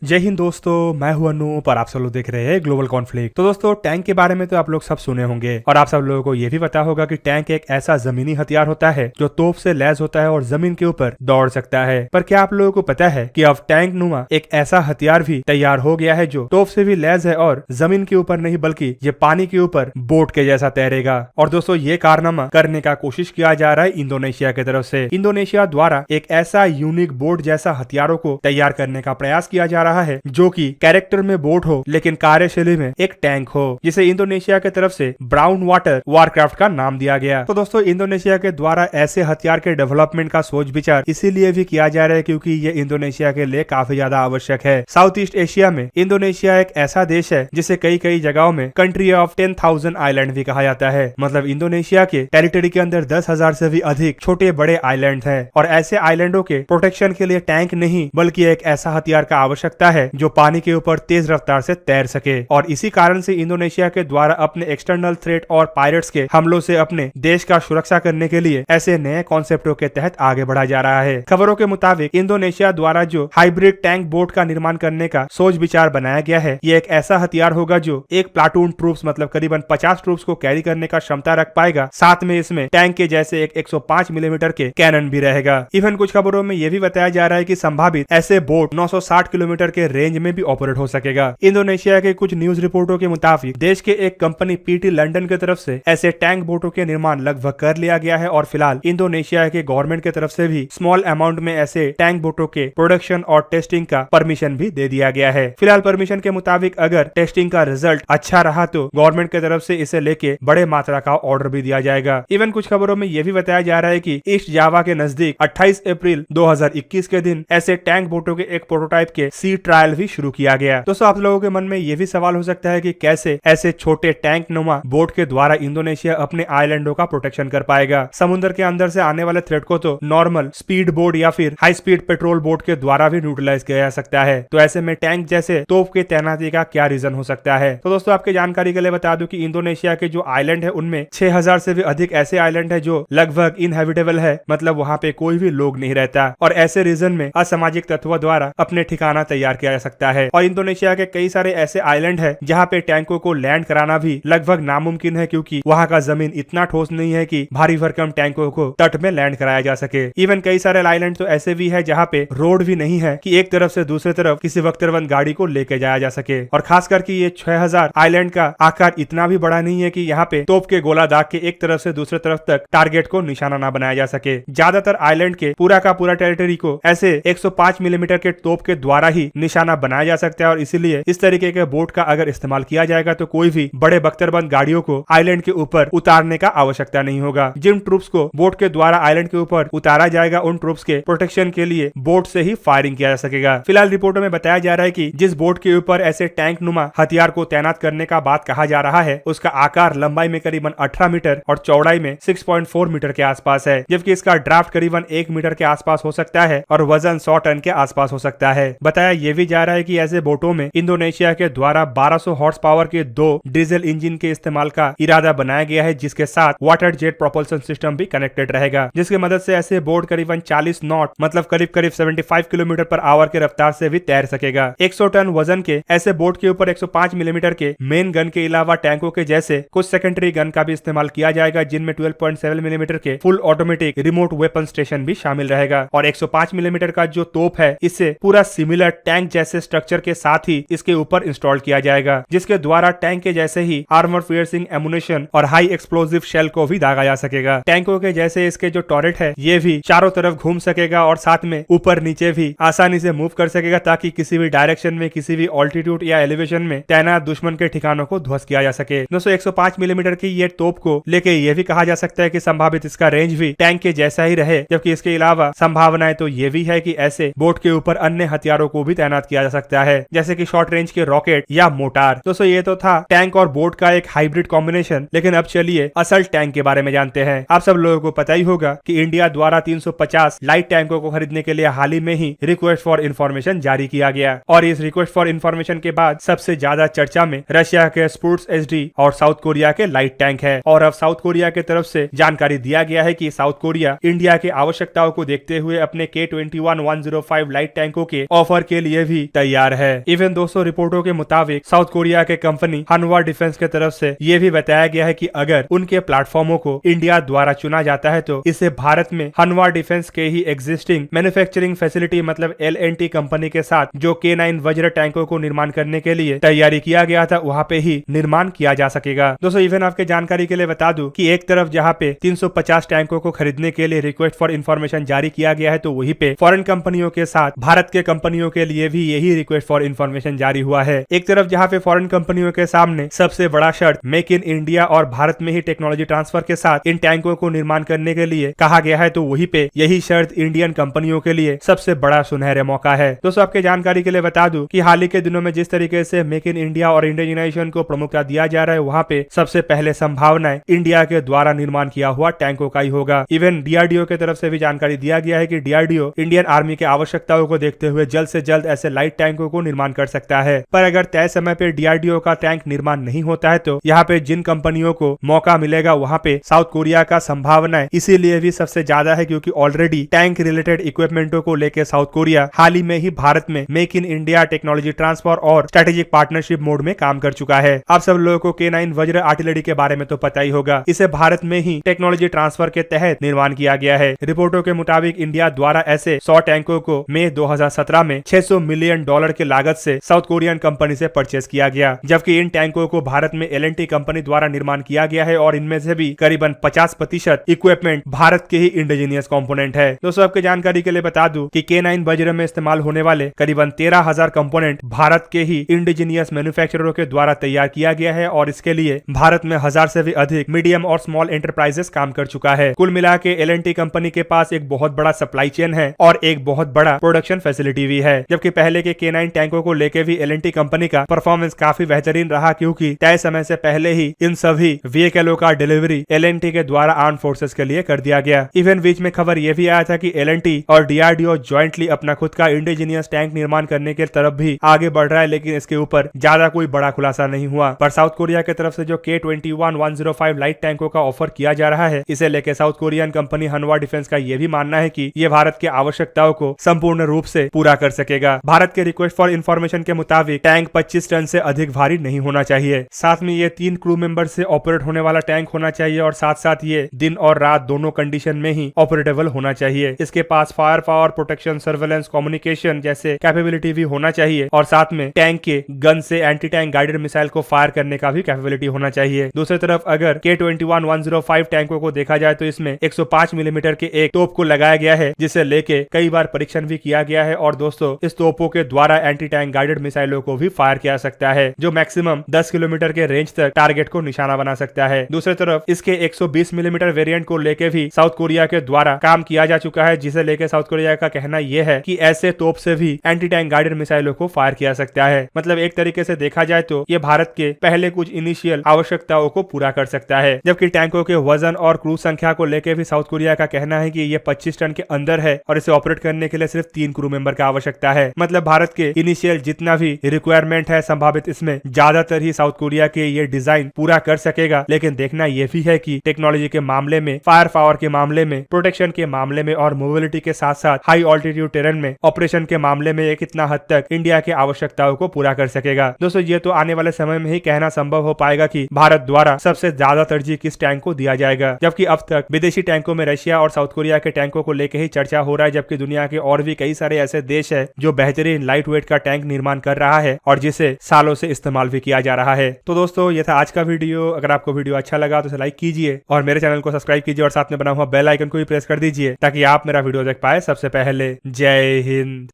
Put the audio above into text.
जय हिंद दोस्तों, मैं हूं अनूप और आप सब लोग देख रहे हैं ग्लोबल कॉन्फ्लिक्ट। तो दोस्तों, टैंक के बारे में तो आप लोग सब सुने होंगे और आप सब लोगों को यह भी पता होगा कि टैंक एक ऐसा जमीनी हथियार होता है जो तोप से लैस होता है और जमीन के ऊपर दौड़ सकता है। पर क्या आप लोगों को पता है कि अब टैंक नुमा एक ऐसा हथियार भी तैयार हो गया है जो तोप से भी लैस है और जमीन के ऊपर नहीं बल्कि ये पानी के ऊपर बोट के जैसा तैरेगा। और दोस्तों, ये कारनामा करने का कोशिश किया जा रहा है इंडोनेशिया की तरफ से। इंडोनेशिया द्वारा एक ऐसा यूनिक बोट जैसा हथियारों को तैयार करने का प्रयास किया जा रहा है जो कि कैरेक्टर में बोट हो लेकिन कार्यशैली में एक टैंक हो, जिसे इंडोनेशिया की तरफ से ब्राउन वाटर वारक्राफ्ट का नाम दिया गया। तो दोस्तों, इंडोनेशिया के द्वारा ऐसे हथियार के डेवलपमेंट का सोच विचार इसीलिए भी किया जा रहा है क्योंकि ये इंडोनेशिया के लिए काफी ज्यादा आवश्यक है। साउथ ईस्ट एशिया में इंडोनेशिया एक ऐसा देश है जिसे कई कई जगहों में कंट्री ऑफ 10,000 आइलैंड भी कहा जाता है। मतलब इंडोनेशिया के टेरिटरी के अंदर 10,000 से भी अधिक छोटे बड़े आइलैंड है और ऐसे आइलैंडों के प्रोटेक्शन के लिए टैंक नहीं बल्कि एक ऐसा हथियार का आवश्यकता है जो पानी के ऊपर तेज रफ्तार से तैर सके। और इसी कारण से इंडोनेशिया के द्वारा अपने एक्सटर्नल थ्रेट और पायरेट्स के हमलों से अपने देश का सुरक्षा करने के लिए ऐसे नए कॉन्सेप्टों के तहत आगे बढ़ा जा रहा है। खबरों के मुताबिक इंडोनेशिया द्वारा जो हाइब्रिड टैंक बोट का निर्माण करने का सोच विचार बनाया गया है, ये एक ऐसा हथियार होगा जो एक प्लाटून ट्रूप्स मतलब करीबन 50 ट्रूप्स को कैरी करने का क्षमता रख पाएगा। साथ में इसमें टैंक के जैसे एक 105 मिलीमीटर के कैनन भी रहेगा। इवन कुछ खबरों में यह भी बताया जा रहा है कि संभावित ऐसे बोट 960 किलोमीटर के रेंज में भी ऑपरेट हो सकेगा। इंडोनेशिया के कुछ न्यूज रिपोर्टों के मुताबिक देश के एक कंपनी पीटी लंदन की तरफ से ऐसे टैंक बोटों के निर्माण लगभग कर लिया गया है और फिलहाल इंडोनेशिया के गवर्नमेंट की तरफ से भी स्मॉल अमाउंट में ऐसे टैंक बोटों के प्रोडक्शन और टेस्टिंग का परमिशन भी दे दिया गया है। फिलहाल परमिशन के मुताबिक अगर टेस्टिंग का रिजल्ट अच्छा रहा तो गवर्नमेंट की तरफ से इसे लेके बड़े मात्रा का ऑर्डर भी दिया जाएगा। इवन कुछ खबरों में यह भी बताया जा रहा है कि ईस्ट जावा के नजदीक 28 अप्रैल 2021 के दिन ऐसे टैंक बोटों के एक प्रोटोटाइप के सी ट्रायल भी शुरू किया गया। दोस्तों, आप लोगों के मन में यह भी सवाल हो सकता है कि कैसे ऐसे छोटे टैंक नुमा बोट के द्वारा इंडोनेशिया अपने आइलैंडों का प्रोटेक्शन कर पाएगा। समुद्र के अंदर से आने वाले थ्रेट को तो नॉर्मल स्पीड बोट या फिर हाई स्पीड पेट्रोल बोट के द्वारा भी न्यूट्रलाइज किया जा सकता है। तो ऐसे में टैंक जैसे तोप के तैनाती का क्या रीजन हो सकता है? तो दोस्तों, आपकी जानकारी के लिए बता दूं कि इंडोनेशिया के जो आइलैंड है उनमें 6,000 से भी अधिक ऐसे आइलैंड है जो लगभग इनहेबिटेबल है, मतलब वहाँ पे कोई भी लोग नहीं रहता और ऐसे रीजन में असामाजिक तत्वों द्वारा अपने ठिकाना तैयार किया जा सकता है। और इंडोनेशिया के कई सारे ऐसे आइलैंड है जहाँ पे टैंकों को लैंड कराना भी लगभग नामुमकिन है क्योंकि वहाँ का जमीन इतना ठोस नहीं है कि भारी भरकम टैंकों को तट में लैंड कराया जा सके। इवन कई सारे आइलैंड तो ऐसे भी है जहाँ पे रोड भी नहीं है कि एक तरफ से दूसरे तरफ किसी वक्तरबंद गाड़ी को लेके जाया जा सके। और खास करके ये 6,000 आइलैंड का आकार इतना भी बड़ा नहीं है कि यहाँ पे तोप के गोला दाग के एक तरफ से दूसरे तरफ तक टारगेट को निशाना न बनाया जा सके। ज्यादातर आइलैंड के पूरा का पूरा टेरिटरी को ऐसे 105 मिलीमीटर के तोप के द्वारा ही निशाना बनाया जा सकता है और इसीलिए इस तरीके के बोट का अगर इस्तेमाल किया जाएगा तो कोई भी बड़े बख्तरबंद गाड़ियों को आइलैंड के ऊपर उतारने का आवश्यकता नहीं होगा। जिन ट्रूप्स को बोट के द्वारा आइलैंड के ऊपर उतारा जाएगा उन ट्रूप्स के प्रोटेक्शन के लिए बोट से ही फायरिंग किया जा सकेगा। फिलहाल रिपोर्टों में बताया जा रहा है कि जिस बोट के ऊपर ऐसे टैंक नुमा हथियार को तैनात करने का बात कहा जा रहा है उसका आकार लंबाई में करीबन 18 मीटर और चौड़ाई में 6.4 मीटर के आसपास है, जबकि इसका ड्राफ्ट करीबन 1 मीटर के आसपास हो सकता है और वजन 100 टन के आसपास हो सकता है। बताया यह भी जा रहा है कि ऐसे बोटों में इंडोनेशिया के द्वारा 1200 हॉर्स पावर के 2 डीजल इंजन के इस्तेमाल का इरादा बनाया गया है, जिसके साथ वाटर जेट प्रोपल्सन सिस्टम भी कनेक्टेड रहेगा, जिसकी मदद से ऐसे बोट करीबन 40 नॉट मतलब करीब 75 किलोमीटर पर आवर के रफ्तार से भी तैर सकेगा। 100 टन वजन के ऐसे बोट के ऊपर 105 मिलीमीटर के मेन गन के अलावा टैंकों के जैसे कुछ सेकेंडरी गन का भी इस्तेमाल किया जाएगा, जिनमें 12.7 मिलीमीटर के full automatic remote weapon station भी शामिल रहेगा। और 105 मिलीमीटर का जो तोप है इससे पूरा सिमिलर टैंक जैसे स्ट्रक्चर के साथ ही इसके ऊपर इंस्टॉल किया जाएगा, जिसके द्वारा टैंक के जैसे ही आर्मर पियर्सिंग एमुनेशन और हाई एक्सप्लोसिव शेल को भी दागा जा सकेगा। टैंकों के जैसे इसके जो टॉरेट है ये भी चारों तरफ घूम सकेगा और साथ में ऊपर नीचे भी आसानी से मूव कर सकेगा ताकि किसी भी डायरेक्शन में किसी भी ऑल्टीट्यूड या एलिवेशन में तैनात दुश्मन के ठिकानों को ध्वस्त किया जा सके। दोस्तों, 105 मिलीमीटर की ये तोप को लेके ये भी कहा जा सकता है कि संभावित इसका रेंज भी टैंक के जैसा ही रहे, जबकि इसके अलावा संभावनाएं तो ये भी है कि ऐसे बोट के ऊपर अन्य हथियारों को भी तैनात किया जा सकता है, जैसे कि शॉर्ट रेंज के रॉकेट या मोटार। दोस्तों, ये तो था टैंक और बोट का एक हाइब्रिड कॉम्बिनेशन, लेकिन अब चलिए असल टैंक के बारे में जानते हैं। आप सब लोगों को पता ही होगा कि इंडिया द्वारा 350 लाइट टैंकों को खरीदने के लिए हाल ही में ही रिक्वेस्ट फॉर इन्फॉर्मेशन जारी किया गया और इस रिक्वेस्ट फॉर इन्फॉर्मेशन के बाद सबसे ज्यादा चर्चा में रशिया के स्पुट्स एसडी और साउथ कोरिया के लाइट टैंक है। और अब साउथ कोरिया की तरफ से जानकारी दिया गया है कि साउथ कोरिया इंडिया की आवश्यकताओं को देखते हुए अपने K21-105 लाइट टैंकों के ऑफर के लिए भी तैयार है। इवन दोस्तों रिपोर्टों के मुताबिक साउथ कोरिया के कंपनी हनवा डिफेंस की तरफ से ये भी बताया गया है कि अगर उनके प्लेटफॉर्मों को इंडिया द्वारा चुना जाता है तो इसे भारत में हनवा डिफेंस के ही एग्जिस्टिंग मैन्युफैक्चरिंग फैसिलिटी मतलब LNT कंपनी के साथ जो K9 वज्र टैंकों को निर्माण करने के लिए तैयारी किया गया था वहां पे ही निर्माण किया जा सकेगा। दोस्तों इवन आपके जानकारी के लिए बता दूं कि एक तरफ जहां पे 350 टैंकों को खरीदने के लिए रिक्वेस्ट फॉर इन्फॉर्मेशन जारी किया गया है तो वहीं पे फॉरेन कंपनियों के साथ भारत के कंपनियों के लिए भी यही रिक्वेस्ट फॉर इन्फॉर्मेशन जारी हुआ है। एक तरफ जहां पे फॉरेन कंपनियों के सामने सबसे बड़ा शर्त मेक इन इंडिया और भारत में ही टेक्नोलॉजी ट्रांसफर के साथ इन टैंकों को निर्माण करने के लिए कहा गया है तो वहीं पे यही शर्त इंडियन कंपनियों के लिए सबसे बड़ा सुनहरे मौका है। दोस्तों आपके जानकारी के लिए बता दूं कि हाल ही के दिनों में जिस तरीके से मेक इन इंडिया और इंडिजिनाइजेशन को प्रमुखता दिया जा रहा है वहां पे सबसे पहले संभावनाएं इंडिया के द्वारा निर्माण किया हुआ टैंकों का ही होगा। इवन DRDO की तरफ से भी जानकारी दिया गया है कि DRDO इंडियन आर्मी की आवश्यकताओं को देखते हुए जल्द से जल्द ऐसे लाइट टैंकों को निर्माण कर सकता है। पर अगर तय समय पे DRDO का टैंक निर्माण नहीं होता है तो यहाँ पे जिन कंपनियों को मौका मिलेगा वहाँ पे साउथ कोरिया का संभावना इसीलिए भी सबसे ज्यादा है क्योंकि ऑलरेडी टैंक रिलेटेड इक्विपमेंटों को लेकर साउथ कोरिया हाल ही में ही भारत में make in India technology transfer और स्ट्रेटेजिक पार्टनरशिप मोड में काम कर चुका है। आप सब लोगों को K9 वज्र आर्टिलरी के बारे में तो पता ही होगा। इसे भारत में ही टेक्नोलॉजी ट्रांसफर के तहत निर्माण किया गया है। रिपोर्टों के मुताबिक इंडिया द्वारा ऐसे 100 टैंकों को मई 2017 में $600 मिलियन की लागत से साउथ कोरियन कंपनी से परचेज किया गया, जबकि इन टैंकों को भारत में LNT कंपनी द्वारा निर्माण किया गया है और इनमें से भी करीबन 50% इक्विपमेंट भारत के ही इंडिजीनियस कंपोनेंट है। दोस्तों आपके जानकारी के लिए बता दूं कि K9 वज्र में इस्तेमाल होने वाले करीबन 13,000 कंपोनेंट भारत के ही इंडिजीनियस मैन्युफैक्चररों के द्वारा तैयार किया गया है और इसके लिए भारत में 1000 से भी अधिक मीडियम और स्मॉल एंटरप्राइजेस काम कर चुका है। कुल मिला के LNT कंपनी के पास एक बहुत बड़ा सप्लाई चेन है और एक बहुत बड़ा प्रोडक्शन फैसिलिटी भी है। जबकि पहले के K9 टैंकों को लेके भी LNT कंपनी का परफॉर्मेंस काफी बेहतरीन रहा क्योंकि तय समय से पहले ही इन सभी व्हीकलों का डिलीवरी LNT के द्वारा आर्म फोर्सेस के लिए कर दिया गया। इवन बीच में खबर यह भी आया था कि LNT और DRDO ज्वाइंटली अपना खुद का इंडिजीनियस टैंक निर्माण करने की तरफ भी आगे बढ़ रहा है, लेकिन इसके ऊपर ज्यादा कोई बड़ा खुलासा नहीं हुआ। पर साउथ कोरिया की तरफ से जो K21-105 लाइट टैंकों का ऑफर किया जा रहा है इसे लेकर साउथ कोरियन कंपनी हनवा डिफेंस का यह भी मानना है कि यह भारत की आवश्यकताओं को संपूर्ण रूप से पूरा कर सकेगा। भारत के रिक्वेस्ट फॉर इन्फॉर्मेशन के मुताबिक टैंक 25 टन से अधिक भारी नहीं होना चाहिए, साथ में ये 3 क्रू मेंबर से ऑपरेट होने वाला टैंक होना चाहिए और साथ साथ ये दिन और रात दोनों कंडीशन में ही ऑपरेटेबल होना चाहिए। इसके पास fire power, protection, surveillance, communication जैसे कैपेबिलिटी भी होना चाहिए और साथ में टैंक के गन से एंटी टैंक गाइडेड मिसाइल को फायर करने का भी कैपेबिलिटी होना चाहिए। दूसरी तरफ अगर K21-105 टैंकों को देखा जाए तो इसमें 105 मिलीमीटर के एक तोप को लगाया गया है जिसे लेके कई बार परीक्षण भी किया गया है और दोस्तों इस तोपों के द्वारा एंटी टैंक गाइडेड मिसाइलों को भी फायर किया सकता है जो मैक्सिमम 10 किलोमीटर के रेंज तक टारगेट को निशाना बना सकता है। दूसरी तरफ इसके 120 मिलीमीटर वेरिएंट को लेके भी साउथ कोरिया के द्वारा काम किया जा चुका है जिसे लेके साउथ कोरिया का कहना यह है कि ऐसे तोप से भी एंटी टैंक गाइडेड मिसाइलों को फायर किया सकता है। मतलब एक तरीके से देखा जाए तो ये भारत के पहले कुछ इनिशियल आवश्यकताओं को पूरा कर सकता है। जबकि टैंकों के वजन और क्रू संख्या को लेकर भी साउथ कोरिया का कहना है कि ये 25 टन के अंदर है और इसे ऑपरेट करने के लिए सिर्फ 3 क्रू मेंबर की आवश्यकता है। मतलब भारत के इनिशियल जितना भी रिक्वायरमेंट है संभावित इसमें ज्यादातर ही साउथ कोरिया के ये डिजाइन पूरा कर सकेगा। लेकिन देखना यह भी है कि टेक्नोलॉजी के मामले में, फायर पावर के मामले में, प्रोटेक्शन के मामले में और मोबिलिटी के साथ साथ हाई ऑल्टीट्यूड टेरेन में ऑपरेशन के मामले में ये कितना हद तक इंडिया की आवश्यकताओं को पूरा कर सकेगा। दोस्तों ये तो आने वाले समय में ही कहना संभव हो पाएगा कि भारत द्वारा सबसे ज्यादा तरजीह किस टैंक को दिया जाएगा। जबकि अब तक विदेशी टैंकों में रशिया और साउथ कोरिया के टैंकों को लेकर ही चर्चा हो रहा है, जबकि दुनिया के और भी कई सारे ऐसे देश है जो बेहतरीन लाइट वेट का टैंक निर्माण कर रहा है और जिसे सालों से इस्तेमाल भी किया जा रहा है। तो दोस्तों ये था आज का वीडियो। अगर आपको वीडियो अच्छा लगा तो इसे लाइक कीजिए और मेरे चैनल को सब्सक्राइब कीजिए और साथ में बना हुआ बेल आइकन को भी प्रेस कर दीजिए ताकि आप मेरा वीडियो देख पाए सबसे पहले। जय हिंद।